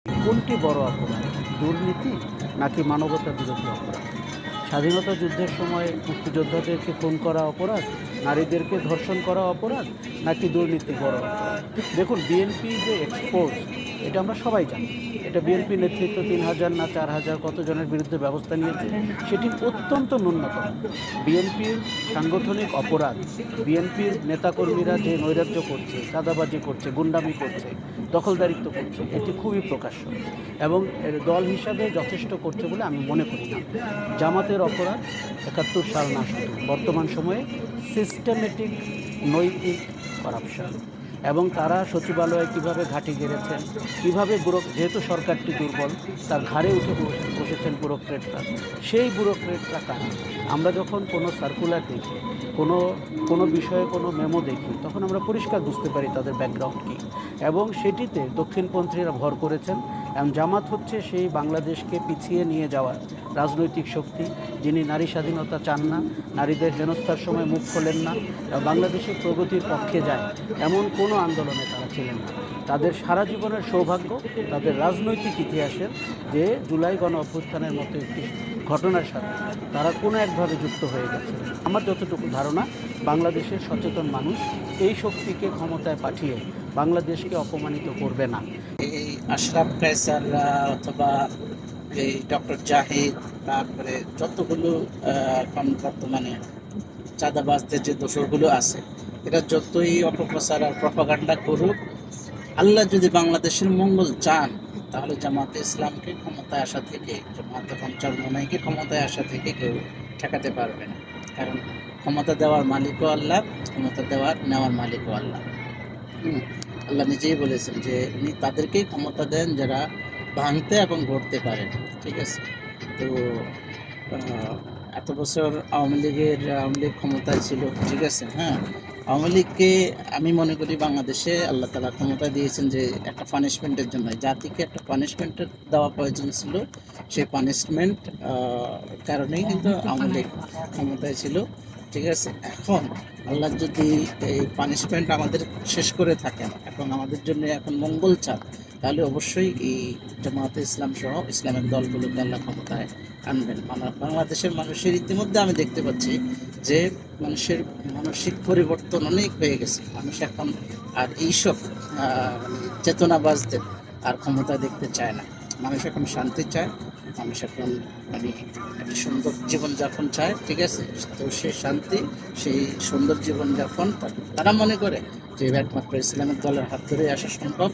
কোনটি বড় অপরাধ, দুর্নীতি নাকি মানবতা বিরোধী অপরাধ? স্বাধীনতা যুদ্ধের সময় মুক্তিযোদ্ধাদেরকে খুন করা অপরাধ, নারীদেরকে ধর্ষণ করা অপরাধ, নাকি দুর্নীতি বড় অপরাধ? দেখুন, বিএনপি যে এক্সপোজড এটা আমরা সবাই জানি। এটা বিএনপি নেতৃত্ব ৩,০০০ না ৪,০০০ কতজনের বিরুদ্ধে ব্যবস্থা নিয়েছে সেটি অত্যন্ত ন্যূনতম। বিএনপির সাংগঠনিক অপরাধ, বিএনপির নেতাকর্মীরা যে নৈরাজ্য করছে, চাঁদাবাজি করছে, গুন্ডামি করছে, দখলদারিত্ব করছে, এটি খুবই প্রকাশ্য এবং এর দল হিসাবে যথেষ্ট করছে বলে আমি মনে করি না। জামাতের অপরাধ ৭১ সাল না, শুধু বর্তমান সময়ে সিস্টেমেটিক নৈতিক করাপশন, এবং তারা সচিবালয়ে কিভাবে ঘাঁটি গেড়েছেন, কীভাবে যেহেতু সরকারটি দুর্বল, তার ঘাড়ে উঠে বসেছেন ব্যুরোক্রেটরা। সেই ব্যুরোক্রেটরা কারা? আমরা যখন কোনো সার্কুলার দেখি, কোনো বিষয়ে কোনো মেমো দেখি, তখন আমরা পরিষ্কার বুঝতে পারি তাদের ব্যাকগ্রাউন্ড কী, এবং সেটিতে দক্ষিণপন্থীরা ভর করেছেন। এবং জামাত হচ্ছে সেই বাংলাদেশকে পিছিয়ে নিয়ে যাওয়ার রাজনৈতিক শক্তি, যিনি নারী স্বাধীনতা চান না, নারীদের হেনস্থার সময় মুখ খোলেন না, বাংলাদেশের প্রগতির পক্ষে যায় এমন কোনো আন্দোলনে তারা ছিলেন না। তাদের সারা জীবনের সৌভাগ্য তাদের রাজনৈতিক ইতিহাসের যে জুলাই গণ অভ্যুত্থানের মতো একটি ঘটনার সাথে তারা কোনো একভাবে যুক্ত হয়ে গেছে। আমার যতটুকু ধারণা, বাংলাদেশের সচেতন মানুষ এই শক্তিকে ক্ষমতায় পাঠিয়ে বাংলাদেশকে অপমানিত করবে না। এই আশরাফ কায়সাররা অথবা এই ডক্টর জাহিদ, তারপরে যতগুলো এখন বর্তমানে চাঁদাবাজদের যে দোষরগুলো আছে, এরা যতই অপপ্রচার আর প্রপাগান্ডা করুক, আল্লাহ যদি বাংলাদেশের মঙ্গল চান, তাহলে জামাতে ইসলামকে ক্ষমতায় আসা থেকে, জামাতে পঞ্চায়েত ক্ষমতায় আসা থেকে কেউ ঠেকাতে পারবে না। কারণ ক্ষমতা দেওয়ার মালিকও আল্লাহ, ক্ষমতা নেওয়ার মালিকও আল্লাহ। আল্লাহ নিজেই বলেছেন যে উনি তাদেরকেই ক্ষমতা দেন যারা ভাঙতে এবং গড়তে পারেন। ঠিক আছে? তো এত বছর আওয়ামী লীগ ক্ষমতায় ছিল, ঠিক আছে? হ্যাঁ, আওয়ামী লীগকে আমি মনে করি বাংলাদেশে আল্লাহ তাআলা ক্ষমতা দিয়েছেন যে একটা পানিশমেন্টের জন্য, জাতিকে একটা পানিশমেন্টের দেওয়া প্রয়োজন ছিল। সেই পানিশমেন্ট কারণেই কিন্তু আওয়ামী লীগ ক্ষমতায় ছিল। ঠিক আছে? এখন আল্লাহ যদি এই পানিশমেন্ট আমাদের শেষ করে থাকেন এবং আমাদের জন্য এখন মঙ্গল চান, তাহলে অবশ্যই এই জামায়াতে ইসলাম সহ ইসলামিক দলগুলোকে আল্লাহ ক্ষমতায় আনবেন। বাংলাদেশের মানুষের ইতিমধ্যে আমি দেখতে পাচ্ছি যে মানুষের মানসিক পরিবর্তন অনেক হয়ে গেছে। মানুষ এখন আর এইসব চেতনাবাজদের আর ক্ষমতা দেখতে চায় না। মানুষ এখন শান্তি চায়, মানুষ এখন একটা সুন্দর জীবনযাপন চায়। ঠিক আছে? তো সেই শান্তি, সেই সুন্দর জীবনযাপন তারা মনে করে যে একমাত্র ইসলামিক দলের হাত ধরে আসা সম্ভব।